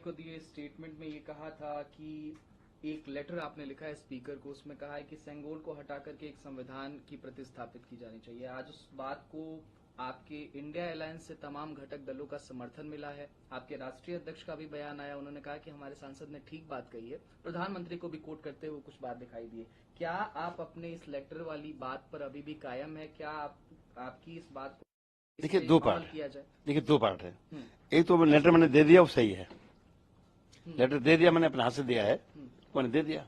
को दिए स्टेटमेंट में ये कहा था कि एक लेटर आपने लिखा है स्पीकर को, उसमें कहा है कि सेंगोल को हटा करके एक संविधान की प्रतिस्थापित की जानी चाहिए। आज उस बात को आपके इंडिया अलायंस से तमाम घटक दलों का समर्थन मिला है। आपके राष्ट्रीय अध्यक्ष का भी बयान आया, उन्होंने कहा कि हमारे सांसद ने ठीक बात कही है। प्रधानमंत्री को भी कोट करते हुए कुछ बात दिखाई दी है। क्या आप अपने इस लेटर वाली बात पर अभी भी कायम है? क्या आपकी इस बात को देखिए दो पार्ट किया जाए? देखिए दो पार्ट है। एक तो लेटर मैंने दे दिया, वो सही है, लेटर दे दिया, मैंने अपने हाथ से दिया है, मैंने दे दिया।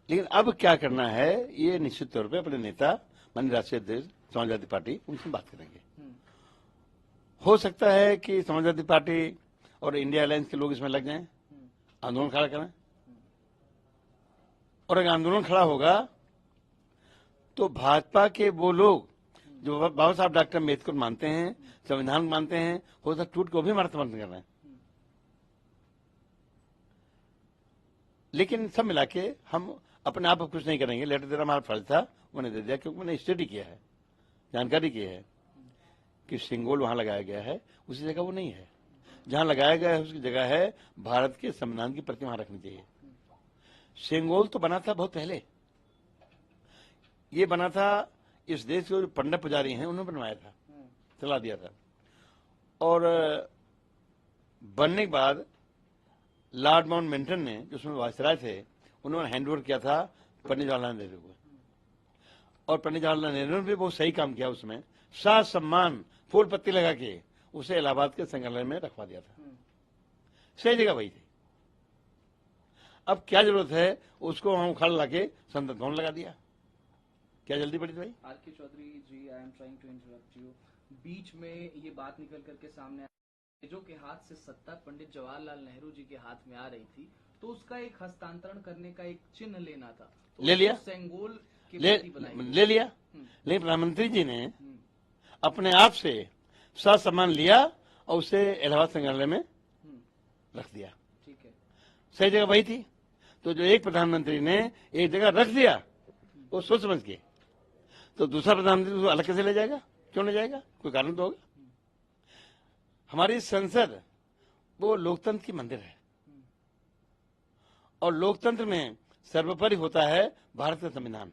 लेकिन अब क्या करना है, ये निश्चित तौर पे अपने नेता माननीय राष्ट्रीय अध्यक्ष समाजवादी पार्टी, उनसे बात करेंगे। हो सकता है कि समाजवादी पार्टी और इंडिया अलायंस के लोग इसमें लग जाएं, आंदोलन खड़ा करें, और अगर आंदोलन खड़ा होगा तो भाजपा के वो लोग जो बाबा साहब डॉक्टर अम्बेडकर मानते हैं, संविधान मानते हैं, हो सकता टूट को भी हमारा समर्थन कर रहे हैं। लेकिन सब मिला के हम अपने आप कुछ नहीं करेंगे। लेटर देना हमारा फर्ज था, मैंने दे दिया, क्योंकि मैंने स्टडी किया है, जानकारी की है कि सिंगोल वहां लगाया गया है, उसी जगह वो नहीं है। जहां लगाया गया है उसकी जगह है भारत के संविधान की प्रति वहां रखनी चाहिए। सिंगोल तो बना था बहुत पहले, ये बना था इस देश के जो पंडित पुजारी हैं उन्होंने बनवाया था, चला दिया था। और बनने के बाद लॉर्ड माउंटबेटन ने, जो उसमें वायसराय थे, उन्होंने हैंडओवर किया था पंडित जवाहरलाल नेहरू को, और पंडित जवाहरलाल नेहरू ने भी बहुत सही काम किया। उसमें साथ सम्मान फूल पत्ती लगा के उसे इलाहाबाद के संग्रहालय में रखवा दिया था। सही जगह वही थी। अब क्या जरूरत है, उसको वहां उखाड़ लाके संसद भवन लगा दिया। क्या जल्दी पड़ी थी भाई? R K. Chaudhary ji, I am trying to interrupt you. बीच में ये बात निकल करके सामने जो के हाथ से सत्ता पंडित जवाहरलाल नेहरू जी के हाथ में आ रही थी, तो उसका एक हस्तांतरण करने का एक चिन्ह लेना था, तो ले लिया, सेंगोल के ले लिया। लेकिन प्रधानमंत्री जी ने अपने आप से सम्मान लिया और उसे इलाहाबाद संग्रहालय में रख दिया। ठीक है, सही जगह वही थी। तो जो एक प्रधानमंत्री ने एक जगह रख दिया वो सोच समझ के, तो दूसरा प्रधानमंत्री उसको अलग कैसे ले जाएगा? क्यों ले जाएगा? कोई कारण तो होगा। हमारी संसद वो लोकतंत्र की मंदिर है, और लोकतंत्र में सर्वोपरि होता है भारत का संविधान।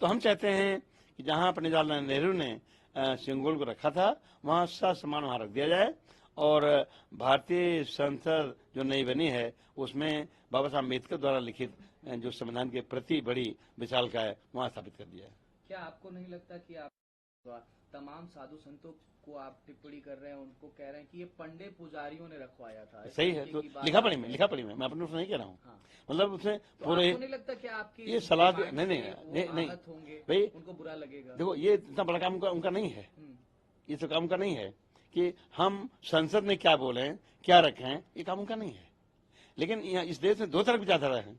तो हम चाहते हैं कि जहां पंडित जवाहरलाल नेहरू ने सिंगोल को रखा था, वहां सम्मान वहां रख दिया जाए, और भारतीय संसद जो नई बनी है उसमें बाबा साहब अम्बेडकर द्वारा लिखित जो संविधान के प्रति बड़ी विशाल का है, वहां स्थापित कर दिया है। क्या आपको नहीं लगता कि आप तमाम साधु संतों को आप टिप्पणी कर रहे हैं, उनको कह रहे हैं कि ये पंडित पुजारियों ने रखवाया था? सही है, तो लिखा पढ़ी में मैं अपने नहीं कह रहा हूँ। हाँ। मतलब उसमें तो पूरे नहीं लगता कि आपकी ये सलाह नहीं भाई, उनको बुरा लगेगा? देखो, ये इतना बड़ा काम उनका नहीं है, ये तो काम का नहीं है कि हम संसद में क्या बोले, क्या रखें, ये काम उनका नहीं है। लेकिन इस देश में दो तरफ विचारधारा है,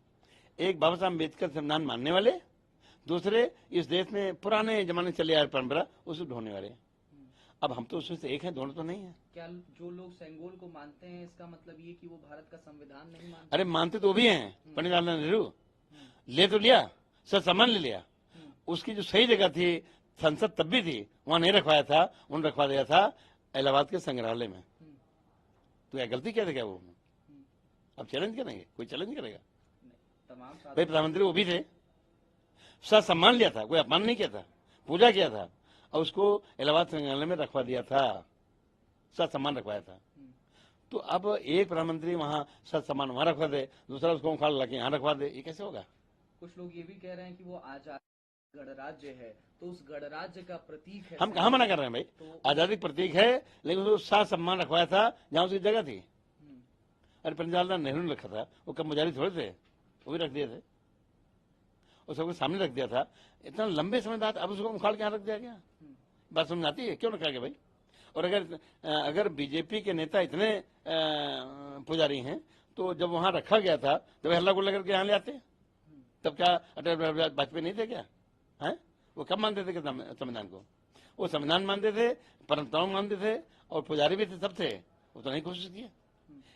एक बाबा साहब अम्बेडकर संविधान मानने वाले, दूसरे इस देश में पुराने जमाने चले आए परंपरा उसे ढोने वाले। अब हम तो उसमें से एक हैं, दोनों तो नहीं है। क्या जो लोग सेंगोल को मानते हैं, इसका मतलब ये कि वो भारत का संविधान नहीं मानते? अरे मानते तो भी हैं। पंडित जवाहरलाल नेहरू ले तो लिया, सम्मान ले लिया, उसकी जो सही जगह थी संसद तब भी थी, वहां नहीं रखवाया था, उन्होंने रखवा दिया था इलाहाबाद के संग्रहालय में। तो क्या गलती क्या थे क्या वो? अब चैलेंज करेंगे? कोई चैलेंज करेगा? भाई प्रधानमंत्री वो भी थे, सम्मान लिया था, कोई अपमान नहीं किया था, पूजा किया था, और उसको इलाहाबाद संग्रहालय में रखवा दिया था, सम्मान रखवाया था। तो अब एक प्रधानमंत्री वहां सम्मान वहां रखवा दे, दूसरा उसको उखाड़ ला के यहाँ रखवा दे, ये कैसे होगा? कुछ लोग ये भी कह रहे हैं कि वो आजादी गणराज्य है, तो उस गणराज्य का प्रतीक है। हम कहाँ मना कर रहे हैं भाई? तो आजादी प्रतीक है, लेकिन उसको सम्मान रखवाया था जहां उसकी जगह थी। अरे पंडित जवाहरलाल नेहरू ने रखा था, वो कम मुजारी थोड़े थे, वो भी रख दिए थे, और सबको सामने रख दिया था। इतना लंबे समय बाद अब उसको उखाड़ के यहाँ रख दिया गया। बात समझ आती है? क्यों रखा गया भाई? और अगर बीजेपी के नेता इतने पुजारी हैं, तो जब वहां रखा गया था जब हल्ला गुल्ला करके यहाँ ले आते, तब क्या अटल बिहारी वाजपेयी नहीं थे क्या? है, वो कब मानते थे संविधान को? वो संविधान मानते थे, परंपराओं मानते थे, और पुजारी भी थे, सब थे। वो तो नहीं कोशिश की,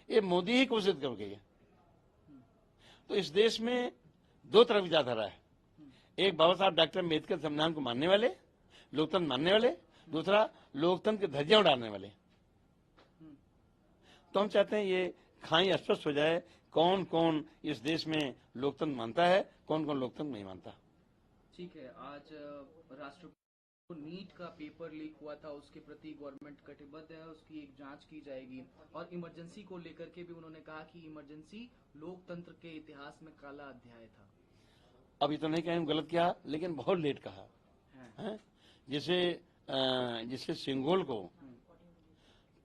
ये मोदी ही कोशिश करके है। तो इस देश में दो तरफ विचारधारा है, एक बाबा साहब डॉक्टर अम्बेडकर संविधान को मानने वाले, लोकतंत्र मानने वाले, दूसरा लोकतंत्र की धज्जियां उड़ाने वाले। तो हम चाहते हैं ये खाई स्पष्ट हो जाए, कौन कौन इस देश में लोकतंत्र मानता है, कौन कौन लोकतंत्र नहीं मानता। ठीक है, आज राष्ट्र को नीट का पेपर लीक हुआ था, उसके प्रति गवर्नमेंट कटिबद्ध है, उसकी एक जांच की जाएगी। और इमरजेंसी को लेकर के भी उन्होंने कहा कि इमरजेंसी लोकतंत्र के इतिहास में काला अध्याय था। अभी तो नहीं कहें गलत किया, लेकिन बहुत लेट कहा है। जिसे सिंघोल को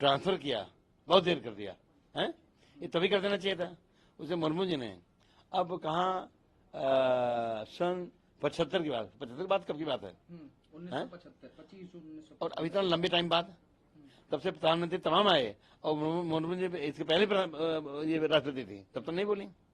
ट्रांसफर किया, बहुत देर कर दिया है, ये तभी कर देना चाहिए था उसे मुर्मू जी ने। अब कहाँ सन 75 की बात, 75 की बात कब की बात है? 1975, 25 और अभी तो लंबे टाइम बाद, तब से प्रधानमंत्री तमाम आए और मुर्मू जी इसके पहले ये राष्ट्रपति थी, तब तो नहीं बोली।